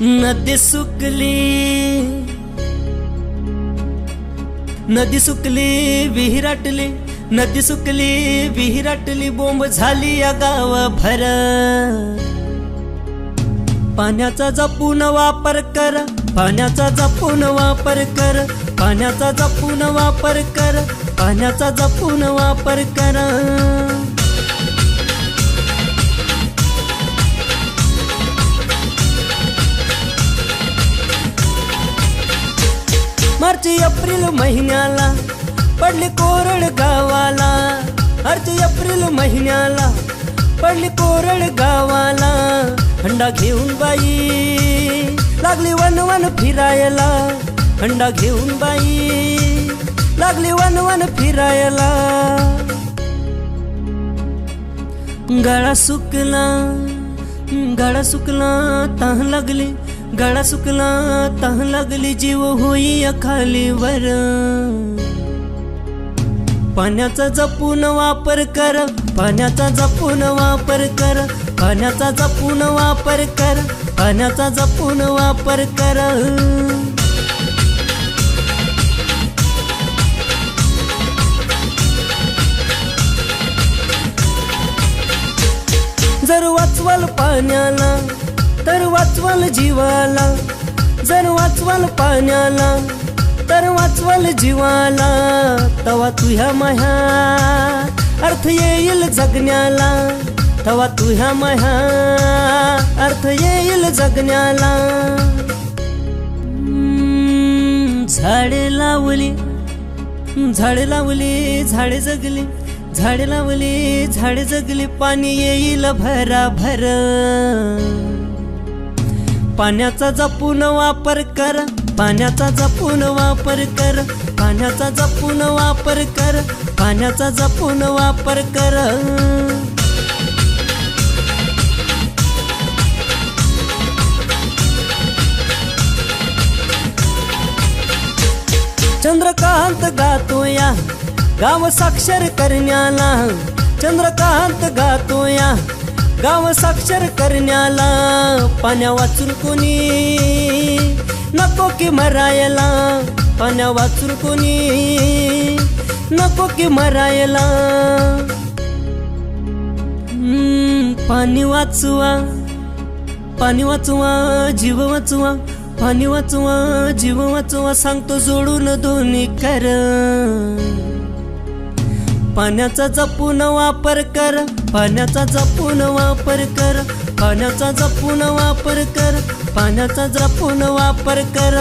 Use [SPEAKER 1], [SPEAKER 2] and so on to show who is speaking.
[SPEAKER 1] नदी सुकली विहिराटली, नदी सुकली विहिराटली, बोंब झाली या गावभर। पाण्याचा जपून वापर कर, पाण्याचा जपून वापर कर, पाण्याचा जपून वापर कर, पाण्याचा जपून वापर कर। मार्च एप्रिल महिन्याला पडली कोरड गावाला, मार्च एप्रिल महिन्याला पडली कोरड गावाला। हंडा घेऊन बाई लागली वन वन फिरायला, हंडा घेऊन बाई लागली वन वन फिरायला। गळा सुकला, गळा सुकला तह लागली, गळा सुकला तह लागली, जीव होई खालीवर। पाण्याचा जपून वापर कर, पाण्याचा जपून वापर कर, पाण्याचा जपून वापर कर, पाण्याचा जपून वापर कर। जर वाचवाल पाण्याला तर वाचवाल जीवाला, जर वाचवाल पाण्याला तर वाचवाल जीवाला। तवा तुह्या माह्या अर्थ येईल जगण्याला, तवा तुह्या माह्या अर्थ येईल जगण्याला। झाडे लावली, झाडे लावली, झाडे जगली, झाडे लावली, झाडे जगली, पाणी येईल भराभर। पाण्याचा जपून वापर कर, पाण्याचा जपून वापर कर, पाण्याचा जपून वापर कर, पाण्याचा जपून वापर कर। चंद्रकांत गातोया गाव साक्षर करण्याला, चंद्रकांत गातोया गाव साक्षर करण्याला। पाण्या वाचून कोणी नको की मरायला, पाण्या वाचून कोणी नको की मरायला। पाणी वाचवा, पाणी वाचवा, जीव वाचवा, पाणी वाचवा, जीव वाचवा, सांगतो जोडून दोन्ही कर। पाण्याचा जपून वापर कर, पाण्याचा जपून वापर कर, पाण्याचा जपून वापर कर, पाण्याचा जपून वापर कर।